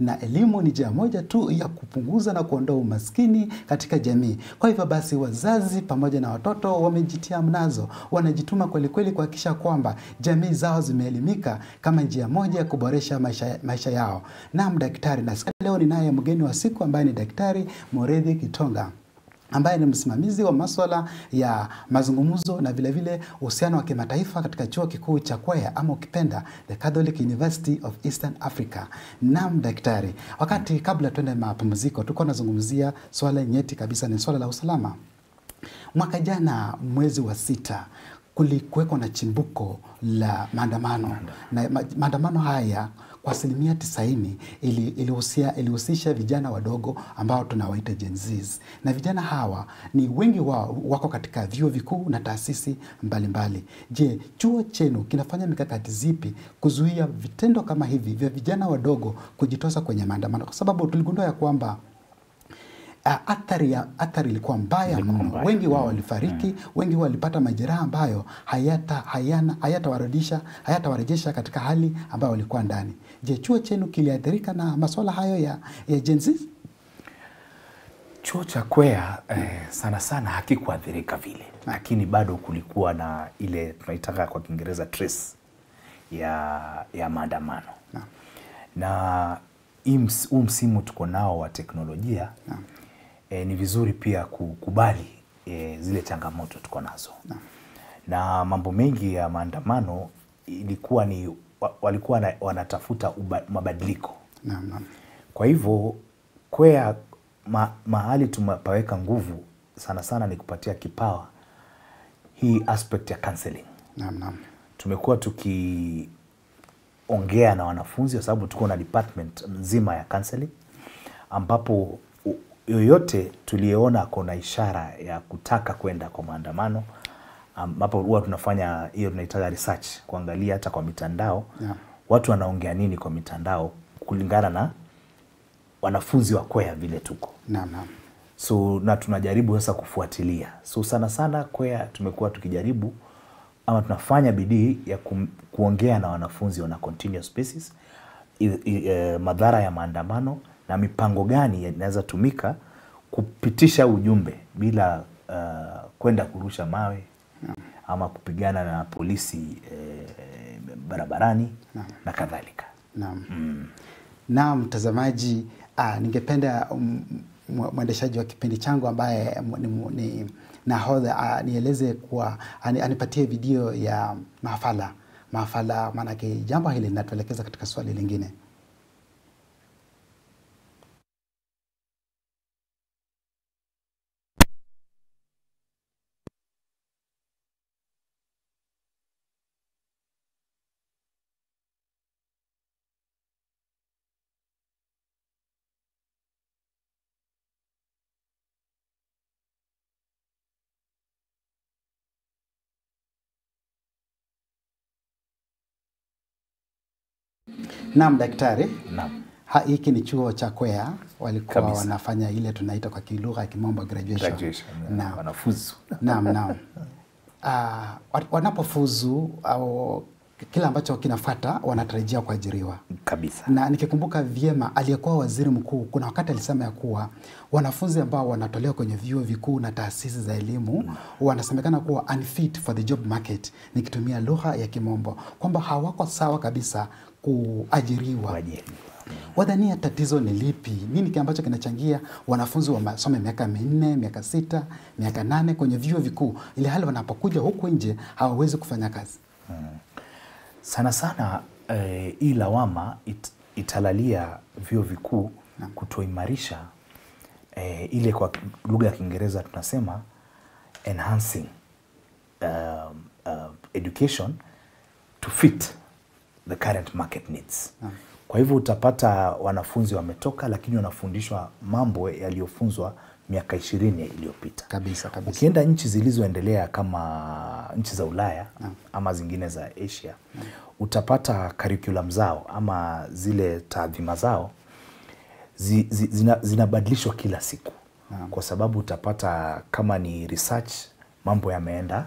na elimu ni njia moja tu ya kupunguza na kuondoa umaskini katika jamii. Kwa hivyo basi wazazi pamoja na watoto wamejitia mnazo, wanajituma kweli kweli kuhakikisha kwamba jamii zao zimeelimika kama njia moja ya kuboresha maisha yao. Naam daktari, na leo ninaye mgeni wa siku ambaye ni Daktari Mureithi Gitonga, ambaye ni msimamizi wa masuala ya mazungumzo na vile vile uhusiano wa kimataifa katika chuo kikuu cha Kwea, ama ukipenda The Catholic University of Eastern Africa. Naam daktari, wakati kabla tuende mapumziko tuko nazungumzia swala nyeti kabisa, ni swala la usalama. Mwaka jana mwezi wa 6 kulikuweko na chimbuko la maandamano, na maandamano haya kwa 90% ilihusisha vijana wadogo ambao tunawaita Gen Zs. Na vijana hawa ni wengi wao wako katika vyuo vikuu na taasisi mbalimbali. Je, chuo chenu kinafanya mikakati zipi kuzuia vitendo kama hivi vya vijana wadogo kujitosa kwenye maandamano? Kwa sababu tuligundua ya kwamba athari ilikuwa mbaya mno. Wengi wao walifariki, wengi walipata majeraha ambayo hayatawarejesha katika hali ambayo walikuwa ndani. Je, chuo chenu kiliathirika na masuala hayo ya Gen Z? Chuo cha Kwea sana sana hakikuathirika vile, lakini bado kulikuwa na ile tunaitaka kwa Kiingereza trace ya maandamano. Na huu msimu tuko nao wa teknolojia, ni vizuri pia kukubali zile changamoto tuko nazo. Na mambo mengi ya maandamano ilikuwa ni walikuwa wanatafuta mabadiliko. Kwa hivyo Kwea mahali tumepaweka nguvu sana sana ni kupatia kipawa hii aspect ya counseling. Tumekuwa tukiongea na wanafunzi kwa sababu tuko na department nzima ya counseling, ambapo yoyote tuliyeona kuna ishara ya kutaka kwenda kwa maandamano, ambapo huwa tunafanya hiyo tunaitaga research, kuangalia hata kwa mitandao watu wanaongea nini kwa mitandao kulingana na wanafunzi wa Kwea vile tuko. So na tunajaribu sasa kufuatilia. So sana sana Kwea tumekuwa tukijaribu ama tunafanya bidii ya kuongea na wanafunzi on a continuous basis, madhara ya maandamano na mipango gani inaweza tumika kupitisha ujumbe bila kwenda kurusha mawe ama kupigana na polisi barabarani na kadhalika. Naam mtazamaji, ningependa mwendeshaji wa kipindi changu ambaye ni nahodha nieleze kwa anipatie video ya mahafala, maanake jambo hili linatuelekeza katika swali lingine. Naam daktari. Naam. Hiki ni chuo cha Kwea, walikuwa wanafanya ile tunaita kwa kilugha ya kimombo graduation. Wanafuzu. Naam. Wanapofuzu au kila ambacho kinafuata wanatarajia kuajiriwa. Kabisa. Na nikikumbuka vyema aliyekuwa waziri mkuu kuna wakati alisema ya kuwa wanafunzi ambao wanatolewa kwenye vyuo vikuu na taasisi za elimu wanasemekana kuwa unfit for the job market, nikitumia lugha ya kimombo, kwamba hawako sawa kabisa kuajiriwa. Wadhania tatizo ni lipi? Nini kile ambacho kinachangia wanafunzi wasome miaka 4, miaka 6, miaka 8 kwenye vyuo vikuu ili hali wanapokuja huku nje hawawezi kufanya kazi? Sana sana hii lawama italalia vyuo vikuu kutoimarisha ile kwa lugha ya Kiingereza tunasema enhancing education to fit the current market needs. Kwa hivyo utapata wanafunzi wametoka lakini wanafundishwa mambo yaliyofunzwa miaka 20 iliyopita. Kabisa. Ukienda nchi zilizoendelea kama nchi za Ulaya ama zingine za Asia, utapata curriculum zao ama zile taadhima zao zinabadilishwa kila siku. Kwa sababu utapata kama ni research mambo yameenda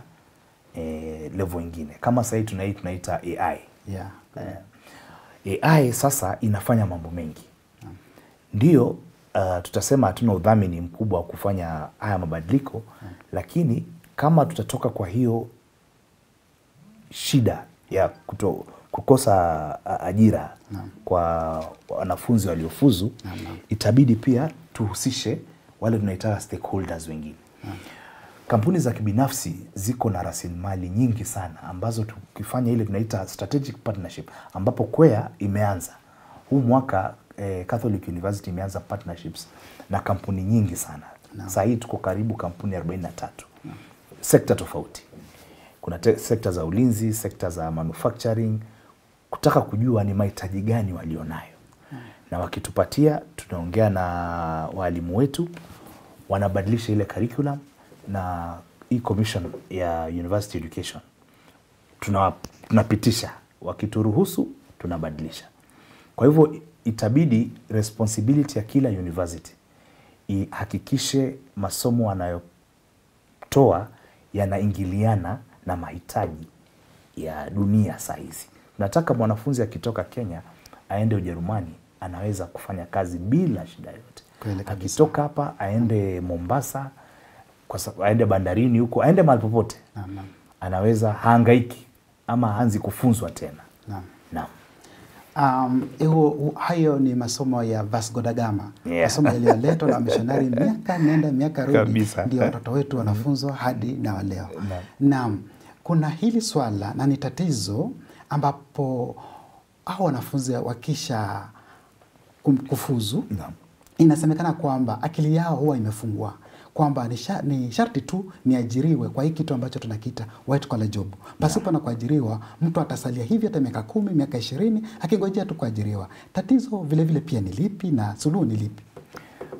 level ingine. Kama sasa tunaita AI. AI sasa inafanya mambo mengi. Ndio, tutasema hatuna udhamini mkubwa wa kufanya haya mabadiliko, lakini kama tutatoka kwa hiyo shida ya kukosa ajira kwa wanafunzi waliofuzu, itabidi pia tuhusishe wale tunaita stakeholders wengine. Kampuni za kibinafsi ziko na rasilimali nyingi sana ambazo tukifanya ile tunaita strategic partnership, ambapo KWEA imeanza huu mwaka. Catholic University imeanza partnerships na kampuni nyingi sana. Sasa hii tuko karibu kampuni 43. Sekta tofauti. Kuna sekta za ulinzi, sekta za manufacturing, kutaka kujua ni mahitaji gani walionayo. Na wakitupatia, tunaongea na walimu wetu, wanabadilisha ile curriculum, na hii commission ya University Education tunapitisha, wakituruhusu tunabadilisha. Kwa hivyo itabidi responsibility ya kila university ihakikishe masomo wanayotoa yanaingiliana na mahitaji ya dunia saa hizi. Nataka mwanafunzi akitoka Kenya aende Ujerumani, anaweza kufanya kazi bila shida yote. Akitoka hapa aende Mombasa, aende bandarini huko, aende mahali popote, anaweza hangaiki ama haanzi kufunzwa tena. Naam. Hayo ni masomo ya Vasco da Gama. Masomo yaliyoletwa na missionary miaka nenda miaka rudi, ndio watoto wetu wanafunzwa hadi na waleo. Naam. Kuna hili swala na ni tatizo ambapo hao wanafunzi wakisha kufuzu, inasemekana kwamba akili yao huwa imefungwa, kwamba ni sharti tu niajiriwe kwa hii kitu ambacho tunakiita white collar job. Pasipo na kuajiriwa, mtu atasalia hivi hata miaka 10, miaka 20 akingojea tu kuajiriwa. Tatizo vile vile pia ni lipi na suluhu ni lipi?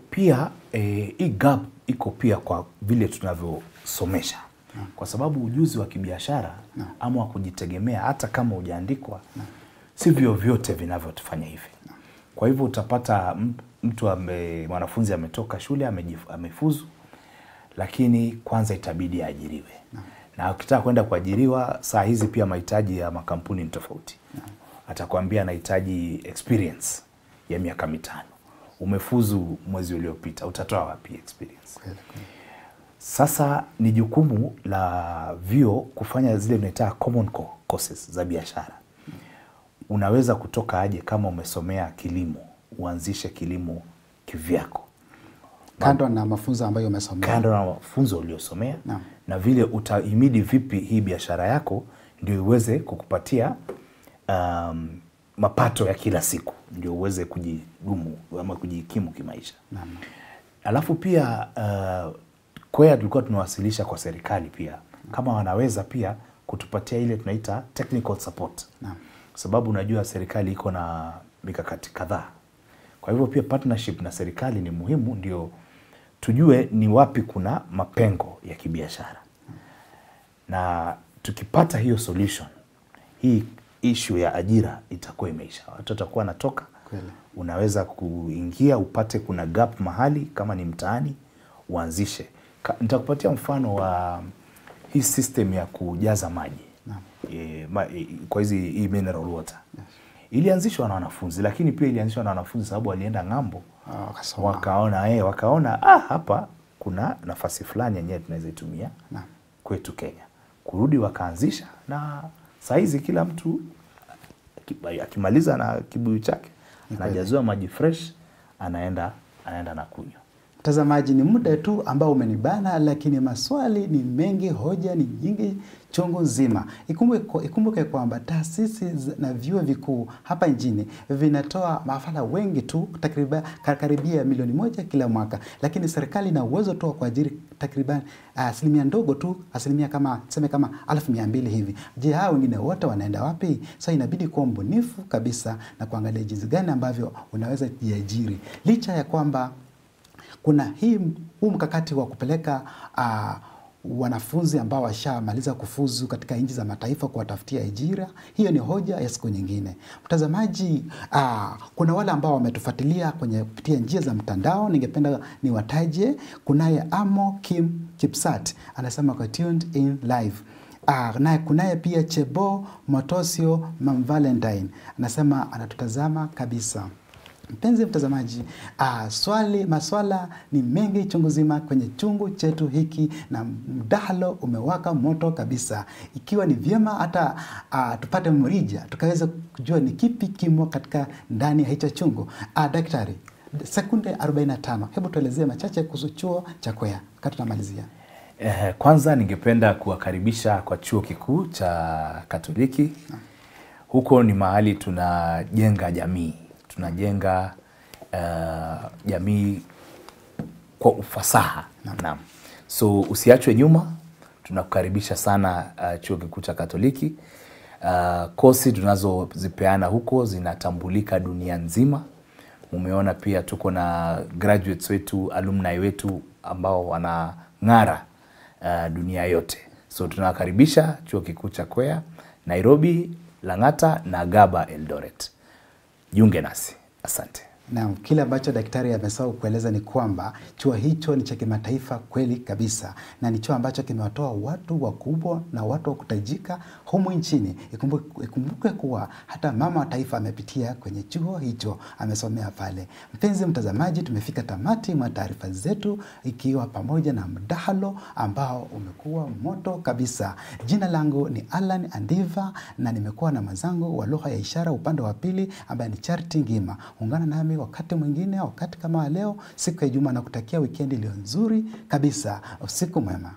Pia hii gap iko pia kwa vile tunavyosomesha. Kwa sababu ujuzi wa kibiashara ama wa kujitegemea, hata kama hujaandikwa, sivyo vyote vinavyotufanya hivi. Kwa hivyo utapata mtu mwanafunzi ametoka shule, amefuzu, lakini kwanza itabidi aajiriwe. Na ukitaka kwenda kuajiriwa, saa hizi pia mahitaji ya makampuni ni tofauti. Atakwambia anahitaji experience ya miaka 5. Umefuzu mwezi uliopita, utatoa wapi experience? Sasa ni jukumu la vyuo kufanya zile tunaita common courses za biashara. Unaweza kutoka aje kama umesomea kilimo, uanzishe kilimo kivyako. Kando na mafunzo ambayo umesomea. Kando na mafunzo uliyosomea, na vile utahimidi vipi hii biashara yako ndio iweze kukupatia mapato ya kila siku, ndio uweze kujidumu ama kujikimu kimaisha. Alafu pia KWEA tulikuwa tunawasilisha kwa serikali pia kama wanaweza pia kutupatia ile tunaita technical support. Sababu unajua serikali iko na mikakati kadhaa. Kwa hivyo pia partnership na serikali ni muhimu, ndio tujue ni wapi kuna mapengo ya kibiashara. Na tukipata hiyo solution, hii issue ya ajira itakuwa imeisha. Watu watakuwa natoka, unaweza kuingia upate kuna gap mahali, kama ni mtaani uanzishe. Nitakupatia mfano wa hii system ya kujaza maji. Kwa hii mineral water. Ilianzishwa na wanafunzi, lakini pia ilianzishwa na wanafunzi sababu walienda ng'ambo, wakaona hapa kuna nafasi fulani yenyewe tunaweza itumia kwetu Kenya. Kurudi wakaanzisha, na saa hizi kila mtu akimaliza na kibuyu chake anajazua maji fresh, anaenda na kunywa. Mtazamaji, ni muda tu ambao umenibana, lakini maswali ni mengi, hoja ni nyingi chungu nzima. Ikumbuke kwamba taasisi na vyuo vikuu hapa nchini vinatoa maafala wengi tu, takriban karibia milioni 1 kila mwaka, lakini serikali ina uwezo tu wa kuajiri takriban asilimia ndogo tu, asilimia kama 1200 hivi. Je, hao wengine wote wanaenda wapi? Sasa inabidi kuwa mbunifu kabisa na kuangalia jinsi gani ambavyo unaweza jiajiri, licha ya kwamba kuna huu mkakati wa kupeleka wanafunzi ambao washamaliza kufuzu katika nchi za mataifa kuwatafutia ajira. Hiyo ni hoja ya siku nyingine. Mtazamaji, kuna wale ambao wametufuatilia kupitia njia za mtandao, ningependa niwataje. Kunaye Amo Kim Kipsat, anasema kwa tuned in live. Naye kunaye pia Chebo Motosio Mam Valentine, anasema anatutazama kabisa. Mpenzi mtazamaji, maswala ni mengi chungu zima kwenye chungu chetu hiki, na mdahalo umewaka moto kabisa. Ikiwa ni vyema hata tupate mrija tukaweza kujua ni kipi kimo katika ndani ya hicho chungu. Daktari, sekunde 45, hebu tuelezee machache kuhusu chuo cha Kwea wakati tunamalizia. Kwanza ningependa kuwakaribisha kwa chuo kikuu cha Katoliki. Huko ni mahali tunajenga jamii. Tunajenga jamii kwa ufasaha. Naam. So usiachwe nyuma, tunakukaribisha sana chuo kikuu cha Katoliki. Kosi tunazozipeana huko zinatambulika dunia nzima. Umeona pia tuko na graduates wetu, alumni wetu ambao wanang'ara dunia yote. So tunawakaribisha chuo kikuu cha Kwea, Nairobi, Lang'ata na Gaba Eldoret. Jiunge nasi. Asante. Na kile ambacho daktari amesahau kueleza ni kwamba chuo hicho ni cha kimataifa kweli kabisa, na ni chuo ambacho kimewatoa watu wakubwa na watu wa kutajika humu nchini. Ikumbuke kuwa hata mama wa taifa amepitia kwenye chuo hicho, amesomea pale. Mpenzi mtazamaji, tumefika tamati mwa taarifa zetu, ikiwa pamoja na mdahalo ambao umekuwa moto kabisa. Jina langu ni Alan Andiva na nimekuwa na mwenzangu wa lugha ya ishara upande wa pili ambaye ni Charity Ngima. Ungana nami wakati mwingine, wakati kama leo, siku ya Ijumaa, na kutakia weekend iliyo nzuri kabisa. Usiku mwema.